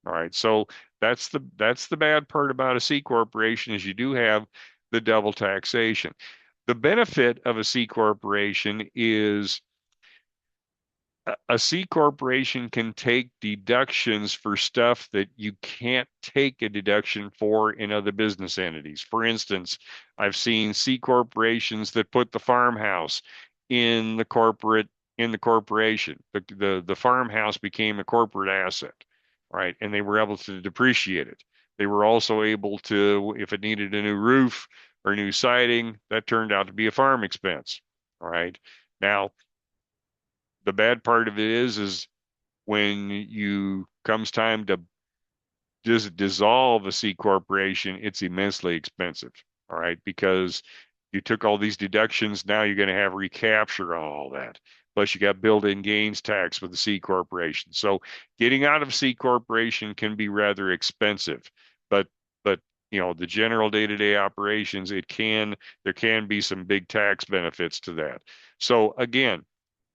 All right, so that's the bad part about a C corporation is you do have the double taxation. The benefit of a C corporation is a C corporation can take deductions for stuff that you can't take a deduction for in other business entities. For instance, I've seen C corporations that put the farmhouse in the corporation. The farmhouse became a corporate asset, right? And they were able to depreciate it. They were also able to, if it needed a new roof or new siding, that turned out to be a farm expense. All right. Now, the bad part of it is when you comes time to just dissolve a C corporation, it's immensely expensive. All right, because you took all these deductions, now you're going to have recapture on all that. Plus, you got built-in gains tax with the C corporation. So, getting out of C corporation can be rather expensive, but but the general day-to-day operations, there can be some big tax benefits to that. So again,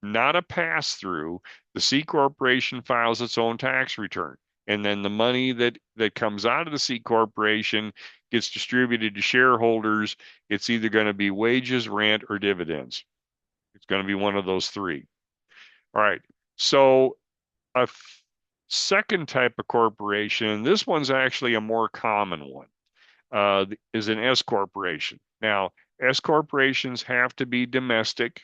not a pass-through. The C corporation files its own tax return, and then the money that comes out of the C corporation gets distributed to shareholders. It's either going to be wages, rent, or dividends. It's going to be one of those three. All right. So a second type of corporation, this one's actually a more common one, is an S corporation. Now, S corporations have to be domestic.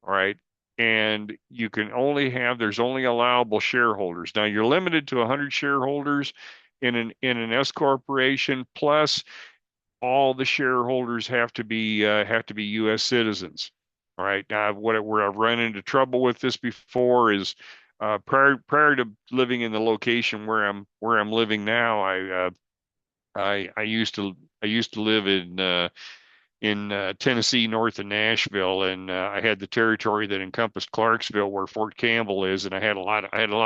All right. And there's only allowable shareholders. Now you're limited to 100 shareholders in an S corporation, plus all the shareholders have to be U.S. citizens. All right. Now, where I've run into trouble with this before is prior to living in the location where I'm living now, I used to live in Tennessee, north of Nashville, and I had the territory that encompassed Clarksville, where Fort Campbell is, and I had a lot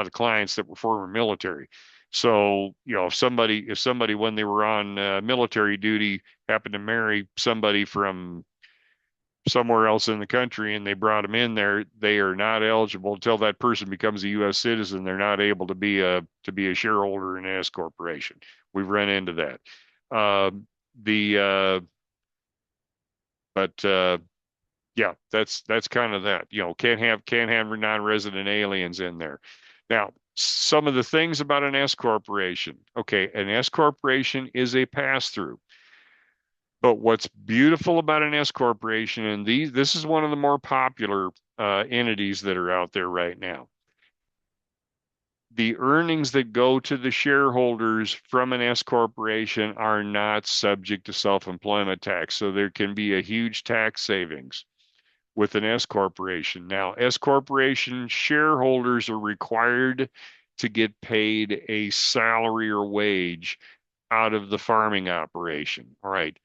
of clients that were former military. So, if somebody when they were on military duty happened to marry somebody from somewhere else in the country and they brought them in there, they are not eligible until that person becomes a U.S. citizen. They're not able to be a shareholder in an S corporation. We've run into that. The but Yeah, that's kind of that. Can't have non-resident aliens in there. Now, some of the things about an S corporation. Okay, an S corporation is a pass-through. But what's beautiful about an S corporation, and this is one of the more popular entities that are out there right now. The earnings that go to the shareholders from an S corporation are not subject to self-employment tax, so there can be a huge tax savings with an S corporation. Now, S corporation shareholders are required to get paid a salary or wage out of the farming operation. All right.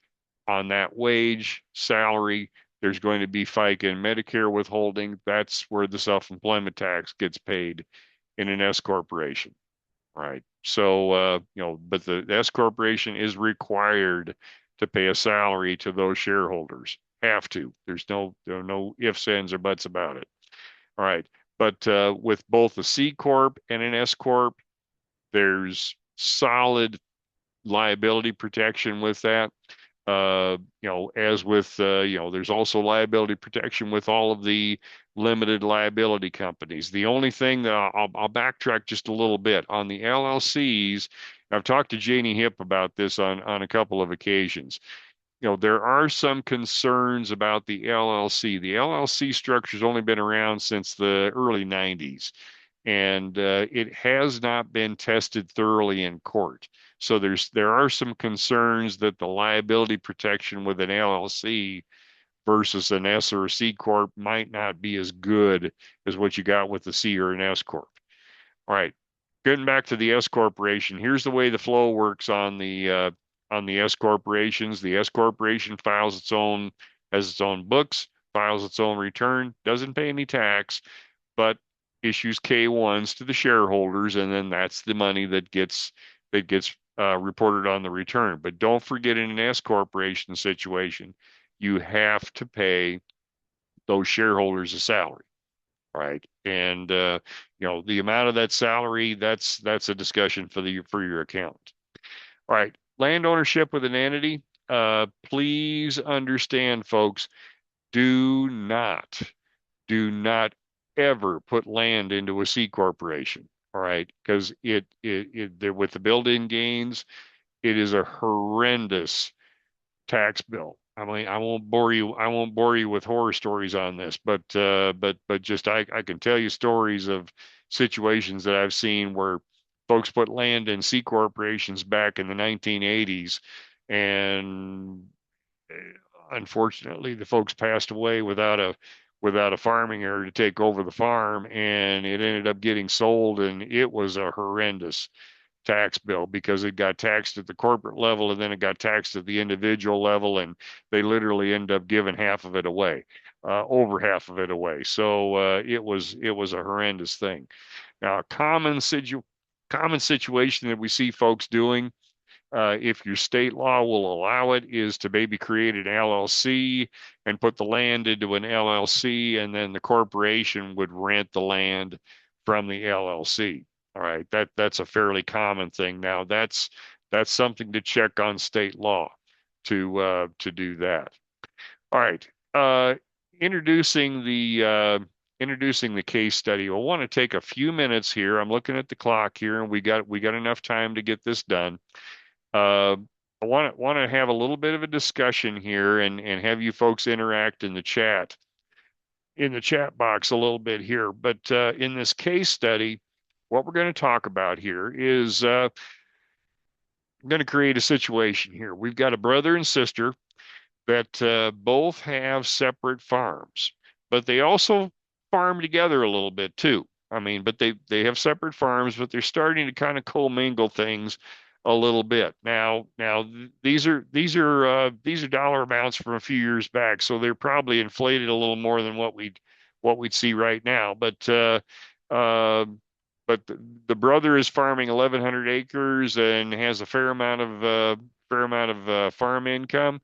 On that wage, salary, there's going to be FICA and Medicare withholding. That's where the self-employment tax gets paid in an S corporation. All right. So, but the S corporation is required to pay a salary to those shareholders. Have to. There are no ifs, ands, or buts about it. All right. But with both a C corp and an S corp, there's solid liability protection with that. As with, there's also liability protection with all of the limited liability companies. The only thing that I'll backtrack just a little bit on the LLCs. I've talked to Janie Hip about this on a couple of occasions. There are some concerns about the LLC. The LLC structure's only been around since the early 90s, and it has not been tested thoroughly in court. So there are some concerns that the liability protection with an LLC versus an S or a C corp might not be as good as what you got with the C or an S corp. All right, getting back to the S corporation, here's the way the flow works on the S corporations. The S corporation has its own books, files its own return, doesn't pay any tax. but issues K-1s to the shareholders, and then that's the money that gets reported on the return. But don't forget, in an S corporation situation, you have to pay those shareholders a salary, right? And the amount of that salary, that's a discussion for your accountant. All right, land ownership with an entity. Please understand, folks, do not do not ever put land into a C corporation. All right, because with the built-in gains, it is a horrendous tax bill. I mean, I won't bore you. I won't bore you with horror stories on this, but just I can tell you stories of situations that I've seen where folks put land in C corporations back in the 1980s, and unfortunately, the folks passed away without a farming heir to take over the farm, and it ended up getting sold, and it was a horrendous tax bill because it got taxed at the corporate level and then it got taxed at the individual level, and they literally ended up giving half of it away, over half of it away. So it was a horrendous thing. Now, a common situation that we see folks doing, if your state law will allow it, is to maybe create an LLC and put the land into an LLC, and then the corporation would rent the land from the LLC. All right, that's a fairly common thing. Now, that's something to check on state law to do that. All right, introducing the introducing the case study. I want to take a few minutes here. I'm looking at the clock here, and we got enough time to get this done. uh, I want to have a little bit of a discussion here, and have you folks interact in the chat box a little bit here. But in this case study, what we're going to talk about here is I'm going to create a situation here. We've got a brother and sister that both have separate farms, but they also farm together a little bit too. I mean, but they have separate farms, but they're starting to kind of commingle things a little bit. Now these are dollar amounts from a few years back, so they're probably inflated a little more than what we'd see right now. Uh, but the brother is farming 1,100 acres and has a fair amount of farm income,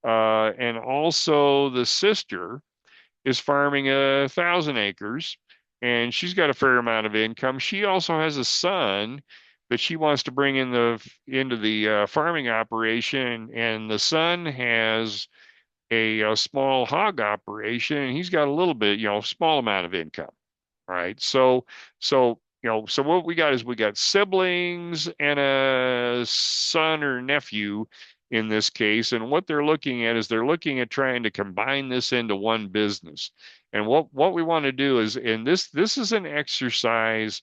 and also the sister is farming 1,000 acres, and she's got a fair amount of income. She also has a son that she wants to bring into the farming operation, and the son has a small hog operation, and he's got a little bit, small amount of income. Right. So what we got is we got siblings and a son or nephew in this case. And what they're looking at is they're looking at trying to combine this into one business. And what we want to do is, and this is an exercise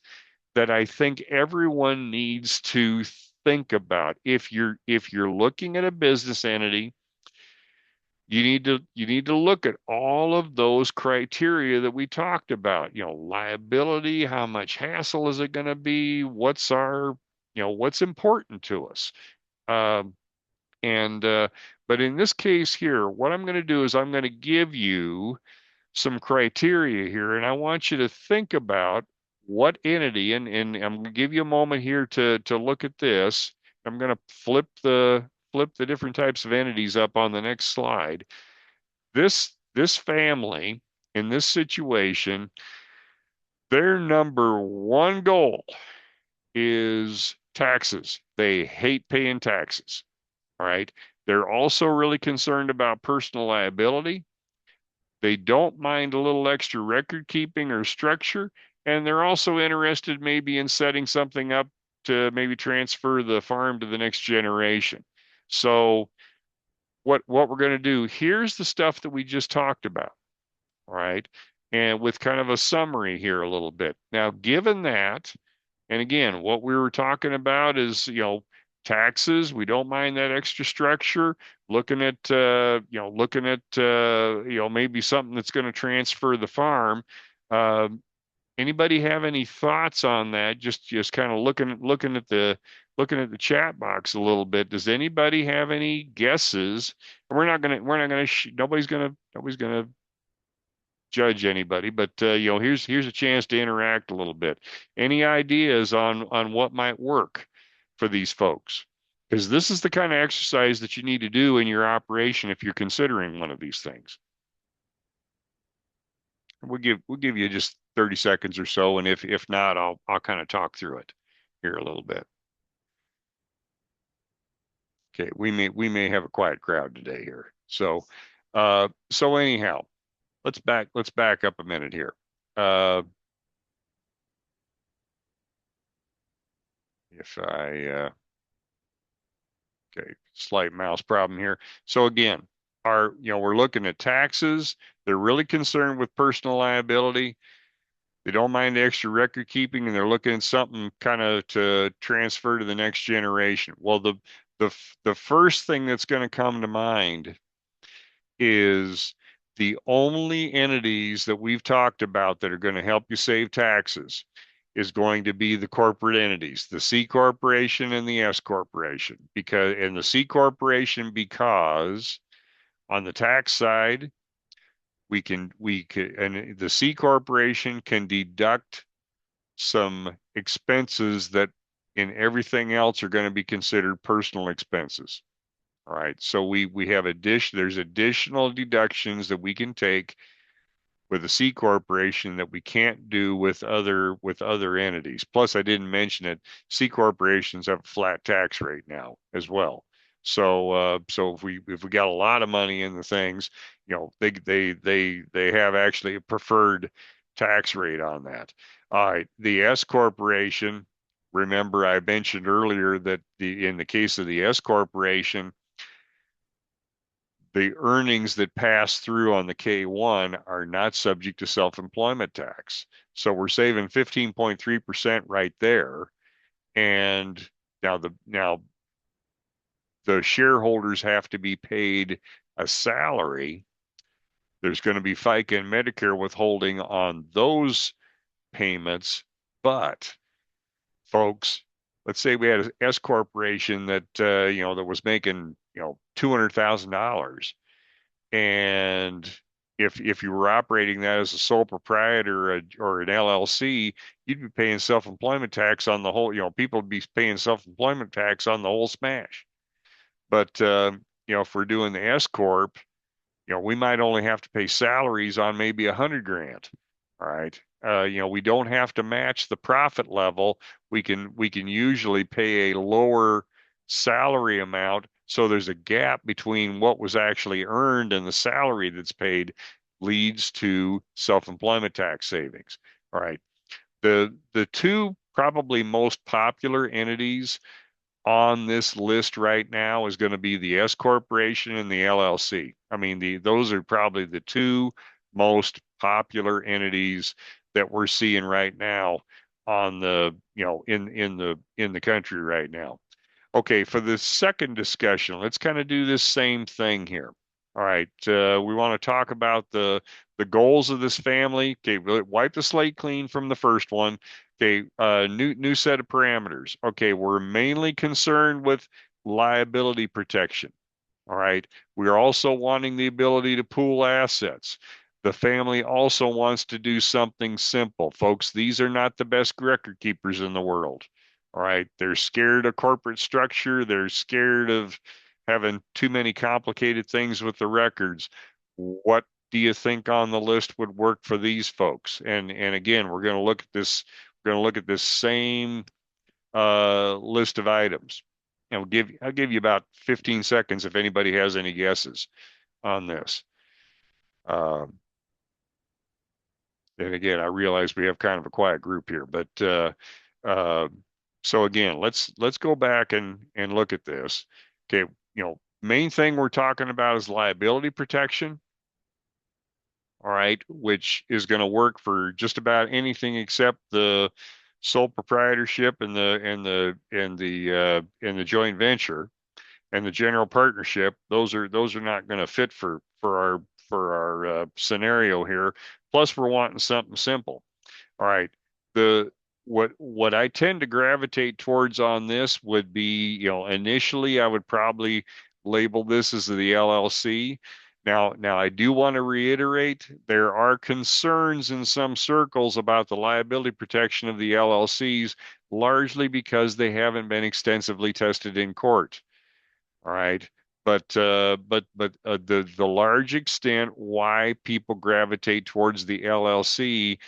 that I think everyone needs to think about. If you're looking at a business entity, you need to look at all of those criteria that we talked about. Liability, how much hassle is it going to be? What's important to us? Um, and but in this case here, what I'm going to do is I'm going to give you some criteria here, and I want you to think about what entity, and I'm going to give you a moment here to look at this. I'm going to flip the different types of entities up on the next slide. This family in this situation, their number one goal is taxes. They hate paying taxes. All right. They're also really concerned about personal liability. They don't mind a little extra record keeping or structure. And they're also interested maybe in setting something up to maybe transfer the farm to the next generation. So what we're going to do, here's the stuff that we just talked about. Right? And with kind of a summary here a little bit. Now, given that, and again, what we were talking about is, taxes. We don't mind that extra structure. Looking at maybe something that's going to transfer the farm. Uh, Anybody have any thoughts on that? Just kind of looking at the chat box a little bit. Does anybody have any guesses? And nobody's gonna judge anybody, but here's a chance to interact a little bit. Any ideas on what might work for these folks? Because this is the kind of exercise that you need to do in your operation if you're considering one of these things. We'll give you just 30 seconds or so, and if not, I'll kind of talk through it here a little bit. Okay, we may have a quiet crowd today here. So anyhow, let's back up a minute here. Uh, if I Okay, slight mouse problem here. So again, we're looking at taxes. They're really concerned with personal liability. They don't mind the extra record keeping, and they're looking at something kind of to transfer to the next generation. Well, the first thing that's going to come to mind is the only entities that we've talked about that are going to help you save taxes is going to be the corporate entities, the C corporation and the S corporation. And the C corporation, because on the tax side, and the C corporation can deduct some expenses that in everything else are going to be considered personal expenses. All right. So we have there's additional deductions that we can take with a C corporation that we can't do with other entities. Plus, I didn't mention it. C corporations have a flat tax rate now as well. So if we got a lot of money in the things, they have actually a preferred tax rate on that. All right, the S corporation. Remember, I mentioned earlier that in the case of the S corporation, the earnings that pass through on the K1 are not subject to self-employment tax. So we're saving 15.3% right there. And now the shareholders have to be paid a salary. There's going to be FICA and Medicare withholding on those payments. But folks, let's say we had an S corporation that was making $200,000. And if you were operating that as a sole proprietor or an LLC, you'd be paying self-employment tax on the whole, people would be paying self-employment tax on the whole smash. But if we're doing the S corp, we might only have to pay salaries on maybe 100 grand. All right. We don't have to match the profit level. We can usually pay a lower salary amount. So there's a gap between what was actually earned and the salary that's paid leads to self-employment tax savings. All right. The two probably most popular entities on this list right now is going to be the S corporation and the LLC. I mean, those are probably the two most popular entities that we're seeing right now on the, in the country right now. Okay, for the second discussion, let's kind of do this same thing here. All right, we want to talk about the goals of this family. Okay, wipe the slate clean from the first one. Okay, new set of parameters. Okay, we're mainly concerned with liability protection. All right, we're also wanting the ability to pool assets. The family also wants to do something simple. Folks, these are not the best record keepers in the world. All right. They're scared of corporate structure. They're scared of having too many complicated things with the records. What do you think on the list would work for these folks? And again, we're going to look at this. We're going to look at this same list of items. And I'll give you about 15 seconds if anybody has any guesses on this. Um, and again, I realize we have kind of a quiet group here, but uh, so again, let's go back and look at this. Okay, main thing we're talking about is liability protection. All right, which is going to work for just about anything except the sole proprietorship and the joint venture and the general partnership. Those are not going to fit for our scenario here. Plus, we're wanting something simple. All right. The what I tend to gravitate towards on this would be, initially I would probably label this as the LLC. Now I do want to reiterate there are concerns in some circles about the liability protection of the LLCs, largely because they haven't been extensively tested in court. All right. But the large extent why people gravitate towards the LLC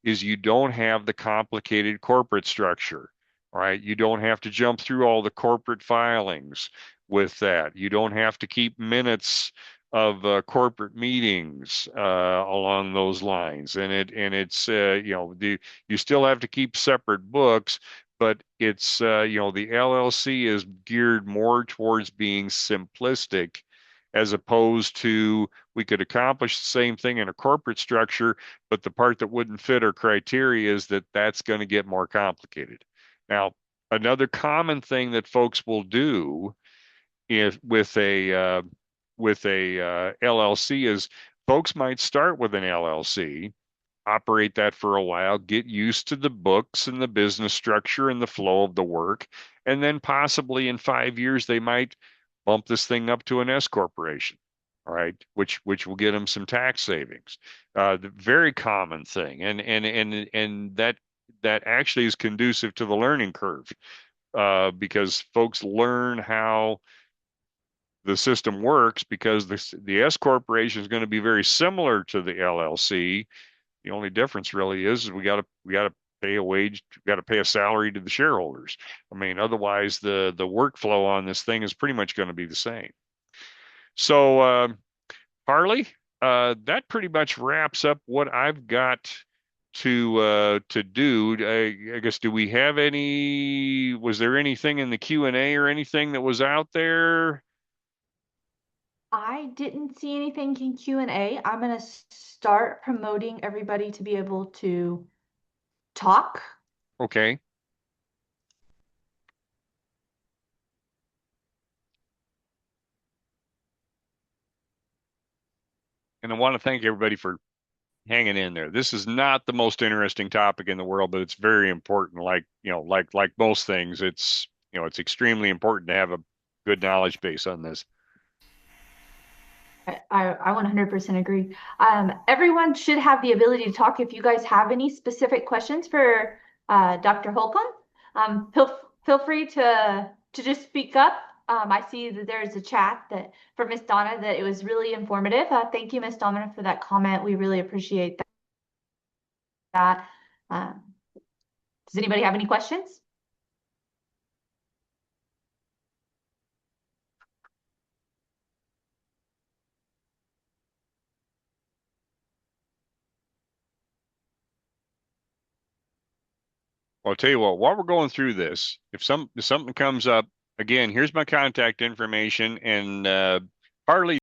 is you don't have the complicated corporate structure. All right. You don't have to jump through all the corporate filings with that. You don't have to keep minutes of corporate meetings along those lines. And it's you still have to keep separate books, but it's the LLC is geared more towards being simplistic as opposed to we could accomplish the same thing in a corporate structure, but the part that wouldn't fit our criteria is that that's going to get more complicated. Now, another common thing that folks will do if with a LLC is folks might start with an LLC, operate that for a while, get used to the books and the business structure and the flow of the work. And then possibly in 5 years, they might bump this thing up to an S corporation, all right, which will get them some tax savings. The very common thing, and that actually is conducive to the learning curve because folks learn how the system works because the S corporation is going to be very similar to the LLC. The only difference really is we got to pay a wage, we got to pay a salary to the shareholders. I mean, otherwise the workflow on this thing is pretty much going to be the same. So, Harley, that pretty much wraps up what I've got to do. I guess do we have any? Was there anything in the Q&A or anything that was out there? I didn't see anything in Q&A. I'm going to start promoting everybody to be able to talk. Okay. And I want to thank everybody for hanging in there. This is not the most interesting topic in the world, but it's very important. Like most things, it's extremely important to have a good knowledge base on this. I 100% agree. Everyone should have the ability to talk. If you guys have any specific questions for Dr. Holcomb, feel free to just speak up. I see that there's a chat that for Miss Donna that it was really informative. Thank you, Miss Donna, for that comment. We really appreciate that. Um, does anybody have any questions? I'll tell you what, while we're going through this, if something comes up, again, here's my contact information and partly